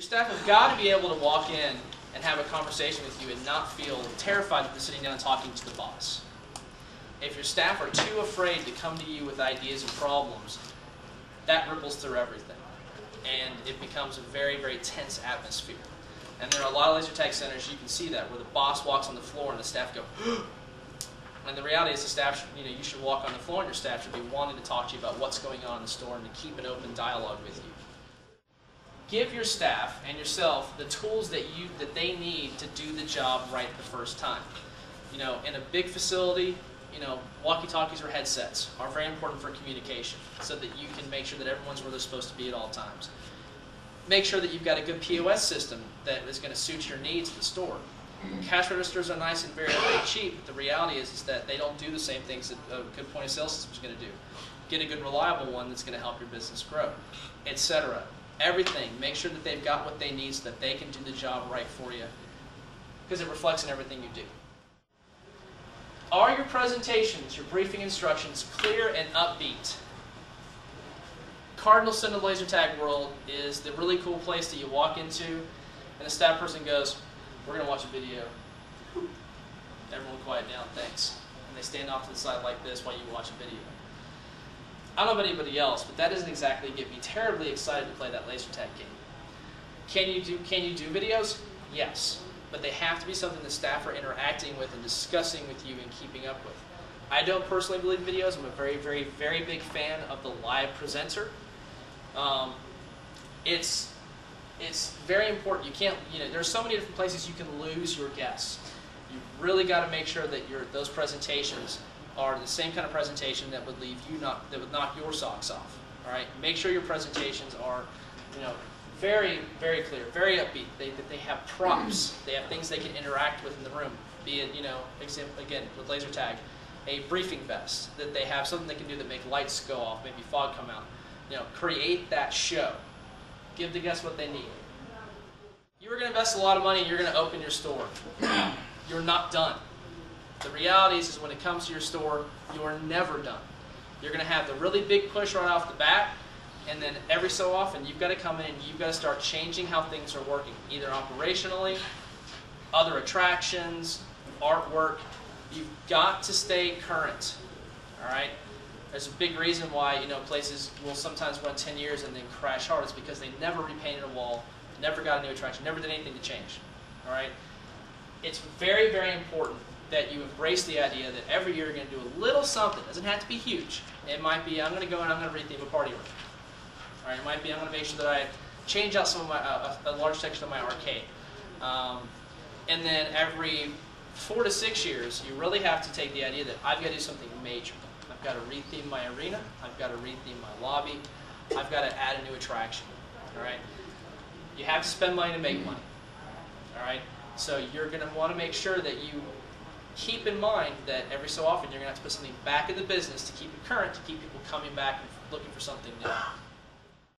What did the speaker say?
staff have got to be able to walk in and have a conversation with you and not feel terrified that they're sitting down and talking to the boss. If your staff are too afraid to come to you with ideas and problems, that ripples through everything. And it becomes a very, very tense atmosphere. And there are a lot of laser tag centers, you can see that, where the boss walks on the floor and the staff go, and the reality is the staff should, you should walk on the floor and your staff should be wanting to talk to you about what's going on in the store and to keep an open dialogue with you. Give your staff and yourself the tools that they need to do the job right the first time. In a big facility, walkie-talkies or headsets are very important for communication so that you can make sure that everyone's where they're supposed to be at all times. Make sure that you've got a good POS system that is going to suit your needs at the store. Cash registers are nice and very, very cheap, but the reality is that they don't do the same things that a good point-of-sale system is going to do. Get a good, reliable one that's going to help your business grow, etc. Everything. Make sure that they've got what they need so that they can do the job right for you, because it reflects in everything you do. Are your presentations, your briefing instructions, clear and upbeat? Cardinal sin of the laser tag world is the really cool place that you walk into and the staff person goes, "We're going to watch a video." Everyone quiet down, thanks. And they stand off to the side like this while you watch a video. I don't know about anybody else, but that doesn't exactly get me terribly excited to play that laser tag game. Can you do videos? Yes. But they have to be something the staff are interacting with and discussing with you and keeping up with. I don't personally believe in videos. I'm a very, very, very big fan of the live presenter. It's very important. You can't, there's so many different places you can lose your guests. You've really got to make sure that those presentations are the same kind of presentation that would that would knock your socks off. All right, make sure your presentations are, very, very clear, very upbeat. They have props. They have things they can interact with in the room. Be it, again with laser tag, a briefing vest that they have something they can do that make lights go off, maybe fog come out. Create that show. Give the guests what they need. You are going to invest a lot of money and you're going to open your store. You're not done. The reality is when it comes to your store, you are never done. You're going to have the really big push right off the bat, and then every so often you've got to come in and you've got to start changing how things are working, either operationally, other attractions, artwork. You've got to stay current. All right? There's a big reason why places will sometimes run 10 years and then crash hard. It's because they never repainted a wall, never got a new attraction, never did anything to change. All right? It's very, very important that you embrace the idea that every year you're going to do a little something. It doesn't have to be huge. It might be, I'm going to go and I'm going to retheme a party room. All right? It might be, I'm going to make sure that I change out some of my a large section of my arcade. And then every 4 to 6 years, you really have to take the idea that I've got to do something major. I've got to retheme my arena. I've got to retheme my lobby. I've got to add a new attraction. All right? You have to spend money to make money. All right? So you're going to want to make sure that you keep in mind that every so often you're going to have to put something back in the business to keep it current, to keep people coming back and looking for something new.